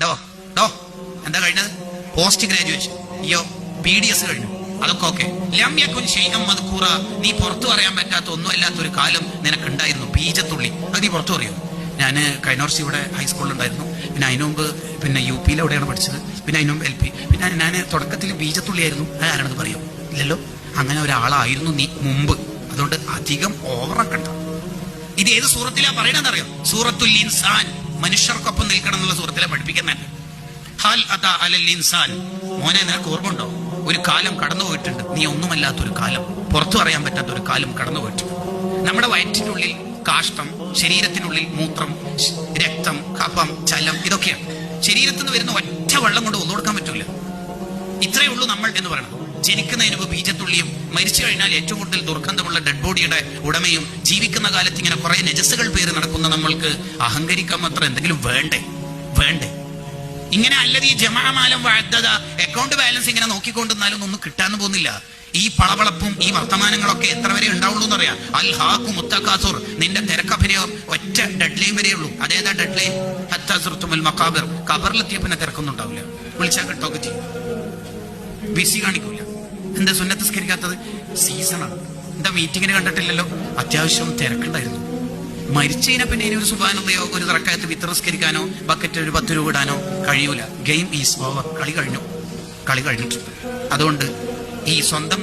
ഡോ എന്താ കഴിഞ്ഞത്? Post graduation. അയ്യോ PDS കഴിഞ്ഞു. അതൊക്കെ ഓക്കെ. ലമ്യക്കുൻ ശൈഅം മദ്കൂറ, നീ പുറത്തു പറയാൻ പറ്റാത്ത ഒന്നും അല്ലാത്തൊരു കാലം നിനക്കുണ്ടായിരുന്നു. ബീജത്തുള്ളി, അത് നീ പുറത്തു പറയൂ. ഞാൻ കഴിഞ്ഞ വർഷം ഇവിടെ ഹൈസ്കൂളിലുണ്ടായിരുന്നു. പിന്നെ അതിനു മുമ്പ് UP എവിടെയാണ് പഠിച്ചത്. പിന്നെ അതിനു മുമ്പ് LP. പിന്നെ ഞാൻ തുടക്കത്തിൽ ബീജത്തുള്ളിയായിരുന്നു. ആരാണെന്ന് പറയൂ? ഇല്ലല്ലോ. അങ്ങനെ ഒരാളായിരുന്നു നീ മുമ്പ്. അതുകൊണ്ട് അധികം ഓവറാക്കണ്ട. ഇത് ഏത് സൂറത്തിലാ പറയണെന്നറിയോ? സൂറത്തുൽ ഇൻസാൻ. മനുഷ്യർക്കൊപ്പം നിൽക്കണം എന്നുള്ള സൂറത്തിലെ പഠിപ്പിക്കുന്നുണ്ട്. ഹൽ അതാ അലൽ ഇൻസാൻ. മോനെ, നിനക്ക് ഓർമ്മയുണ്ടോ? ഒരു കാലം കടന്നുപോയിട്ടുണ്ട്. നീ ഒന്നുമല്ലാത്തൊരു കാലം, പുറത്തു പറയാൻ പറ്റാത്തൊരു കാലം കടന്നുപോയിട്ടുണ്ട്. നമ്മുടെ വയറ്റിനുള്ളിൽ കാഷ്ടം, ശരീരത്തിനുള്ളിൽ മൂത്രം, രക്തം, കഫം, ചലം, ഇതൊക്കെയാണ്. ശരീരത്തിൽ നിന്ന് വരുന്ന ഒറ്റ വെള്ളം കൊണ്ട് ഒന്നു കൊടുക്കാൻ പറ്റൂല. ഇത്രയേ ഉള്ളൂ നമ്മൾ എന്ന് പറയുന്നത്. ജനിക്കുന്നതിന് മുമ്പ് ബീജത്തുള്ളിയും, മരിച്ചു കഴിഞ്ഞാൽ ഏറ്റവും കൂടുതൽ ദുർഗന്ധമുള്ള ഡെഡ് ബോഡിയുടെ ഉടമയും, ജീവിക്കുന്ന കാലത്ത് ഇങ്ങനെ കുറെ നജസ്സുകൾ പേര് നടക്കുന്ന നമ്മൾക്ക് അഹങ്കരിക്കാൻ മാത്രം എന്തെങ്കിലും വേണ്ടേ? ഇങ്ങനെ അല്ലത് ഈ ജമാഅമാലം വാഴ്ത്തത അക്കൗണ്ട് ബാലൻസ് ഇങ്ങനെ നോക്കിക്കൊണ്ടിരുന്നാലും ഒന്നും കിട്ടാന്ന് പോകുന്നില്ല. ഈ പളവളപ്പും ഈ വർത്തമാനങ്ങളൊക്കെ എത്ര വരെ ഉണ്ടാവുള്ളൂ എന്നറിയാം. അൽ ഹാഖു മുത്തകാസുർ, നിന്റെ തിരക്കഭിനയം ഒറ്റ ഡെഡ് ലൈൻ വരെ ഉള്ളൂ. അതേതാ ഡെഡ് ലൈൻ? ഹത്താ സുർത്തുൽ മഖാബിർ. ഖബറിലെത്തിയ പിന്നെ തിരക്കൊന്നും ഉണ്ടാവില്ല. വിളിച്ചാൽ കിട്ടൊക്കെ ചെയ്യും. ബിസി കാണിക്കൂല. എന്താ സുന്നത്ത് നിസ്കരിക്കാത്തത്? സീസണാണ്. എന്താ മീറ്റിങ്ങിന് കണ്ടിട്ടില്ലല്ലോ? അത്യാവശ്യം തിരക്കുണ്ടായിരുന്നു. മരിച്ചതിനെ പിന്നെ ഇനി ഒരു സുബ്ഹാനല്ലാഹോ, ഒരു റക്അത്ത് വിത്ർ നിസ്കരിക്കാനോ ബക്കറ്റ് ഒരു 10 രൂപ ഇടാനോ കഴിയൂല. Game is over. കളി കഴിഞ്ഞിട്ടുണ്ട്. അതുകൊണ്ട് ഈ സ്വന്തം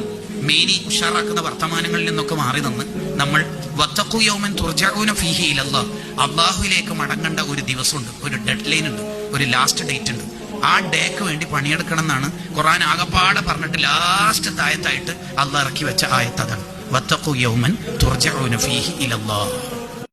മേനി ഉഷാറാക്കുന്ന വർത്തമാനങ്ങളിൽ നിന്നൊക്കെ മാറി നിന്ന് നമ്മൾ വത്തഖു യൗമൻ തുർജഊന ഫീഹി ഇലല്ലാഹ്, അല്ലാഹുവിലേക്ക് മടങ്ങേണ്ട ഒരു ദിവസമുണ്ട്, ഒരു ഡെഡ് ലൈൻ ഉണ്ട്, ഒരു ലാസ്റ്റ് ഡേറ്റ് ഉണ്ട്. ആ ഡേക്ക് വേണ്ടി പണിയെടുക്കണം എന്നാണ് ഖുർആൻ ആകപ്പാടെ പറഞ്ഞിട്ട് ലാസ്റ്റ് ആയത്തായിട്ട് അള്ളാഹ് ഇറക്കി വെച്ച ആയത്ത്. അതാണ് വത്തഖു യൗമൻ തുർജഊന ഫീഹി ഇലല്ലാഹ്.